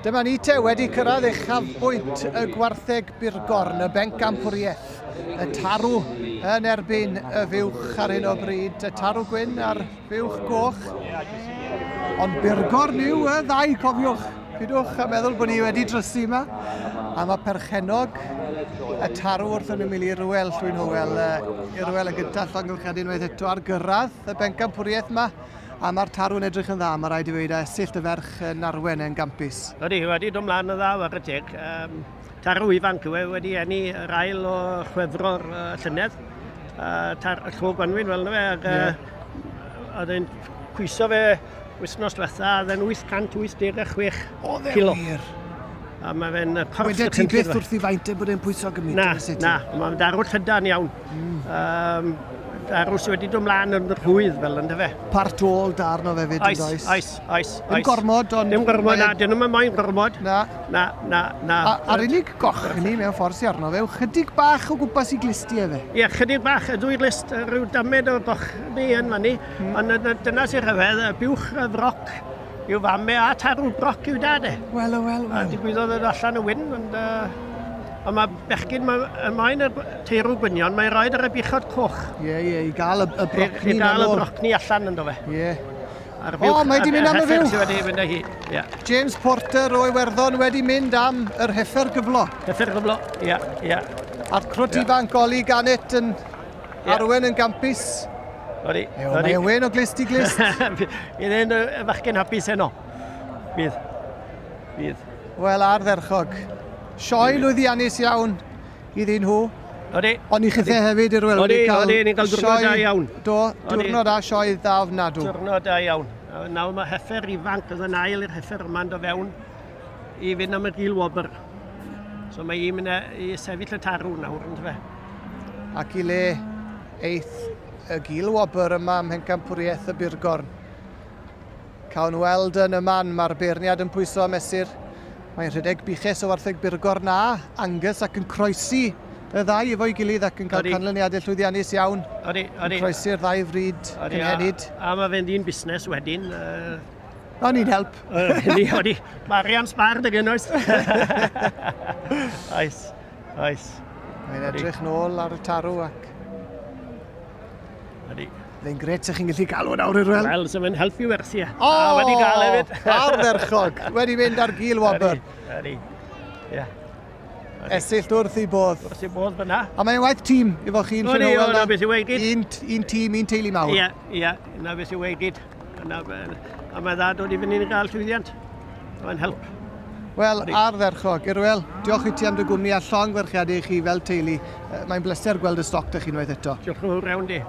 Dyma ni te wedi cyrraedd uchafbwynt y gwartheg Burgorn, y benc Gampwriaeth. Y tarw yn erbyn y fuwch ar hyn o bryd, y tarw gwyn a'r fuwch goch. Ond Burgorn yw y ddau, cofiwch. Pidwch a meddwl bod ni wedi drysu yma. A mae perchenog y tarw wrth yn ymwneud i'r Rwel Llwyn Hywel. I'r Rwel y gyntaf Llongyfarchiadau unwaith eto ar gyrraedd y benc Gampwriaeth yma. A mae'r tarw yn edrych yn dda, mae rhaid i weid syllt y ferch yn arwen yn gampus. Wedi dod mlaen yn dda ar y teg. Tarw ifanc yw wedi enni yr ail o chwefro'r llynedd. Llo Gwanwyn fel yna fe. Oedd e'n pwyso fe wythnos diwetha, oedd e'n 886 kilo. A mae fe'n corff... Wede ti beth wrth i faint bod e'n pwyso gymaint? Na, mae'n darw llydan iawn. Darw sydd wedi dod mlaen yn rhwydd fel ynddo fe. Part ôl darno fe fyd yn does? Oes. Dim gormod, ond... Dim gormod, na, dyn nhw'n moyn gormod. Na. A'r unig goch ni mewn ffordd sy'n arno fe, yw chydig bach o gwmpas i glisti e fe? Ie, chydig bach, y dwy glist, rhyw damed o goch ni yn fanni. Ond dyna sy'n rhyfedd, y buwch y froc yw fame a tarw broc yw dad e. Wel. A digwyddodd yn allan y wyn, ond... Ond mae bechgyn mae'n y teirw gwynion, mae'n rhaid ar y bichod coch. Ie, i gael y brocni. I gael y brocni allan ynddo fe. Ie. Mae wedi mynd am y fyw. Wedi mynd â hi. James Porter o Iwerddon wedi mynd am yr heffer gyflo. Heffer gyflo, ie. A'r crwt ifanc Oli Gannet yn arwen yn gampus. Odi. Mae wen o glist i glist. Bydd e'n fachgen hapus heno. Bydd. Wel, ardderchog. Sioe lwyddiannus iawn i ddyn nhw. Odi. Ond i chydde hefyd i'r Odi, ni'n cael diwrnod da iawn. Diwrnod a sioe dda ofnadw. Diwrnod da iawn. Nawr mae heffer ifanc, oedd yn ail i'r heffer yma'n do fewn i fynd am y gil wobr. So mae i'n mynd i sefyll y tarw nawr, ynddo fe. Ac i le eith y gil wobr yma ym Mhencampwriaeth y Burgorn. Cawn weld yn y man, mae'r beirniad yn pwyso a mesur. Mae'n rhedeg biches o wartheg Burgorn a Angus ac yn croesi y ddau efo'i gilydd ac yn cael canlyniadau llwyddiannus iawn. Odi. Yn croesi'r ddau fryd cynhenid. A mae fe'n ddyn busnes wedyn. O, ni'n help. Odi. Marian Spard ag yn oes. Oes. Mae'n edrych nôl ar y tarw ac... Odi. Fe'n gret sa'ch chi'n gallu galw nawr i'r Wel. Wel, so fe'n helpu wersi. O, wedi gael hefyd. Ardderchog. Wedi mynd ar gil wobr. Odi. Esyllt wrth i bodd. Wrth i bodd fyna. A mae'n waith tîm efo chi'n ffyn o wel. Beth i weid gyd. Un tîm, un teulu mawr. Ie. Na beth i weid gyd. A mae dda dod i fynd i'n gael llwyddiant. Mae'n help. Wel, ardderchog. Irwel, diolch i ti am dy gwmni a llongferchiadau chi fel teulu. Mae'n bleser gweld y stoc da chi'n waith eto. Diolch yn fawr iawn di.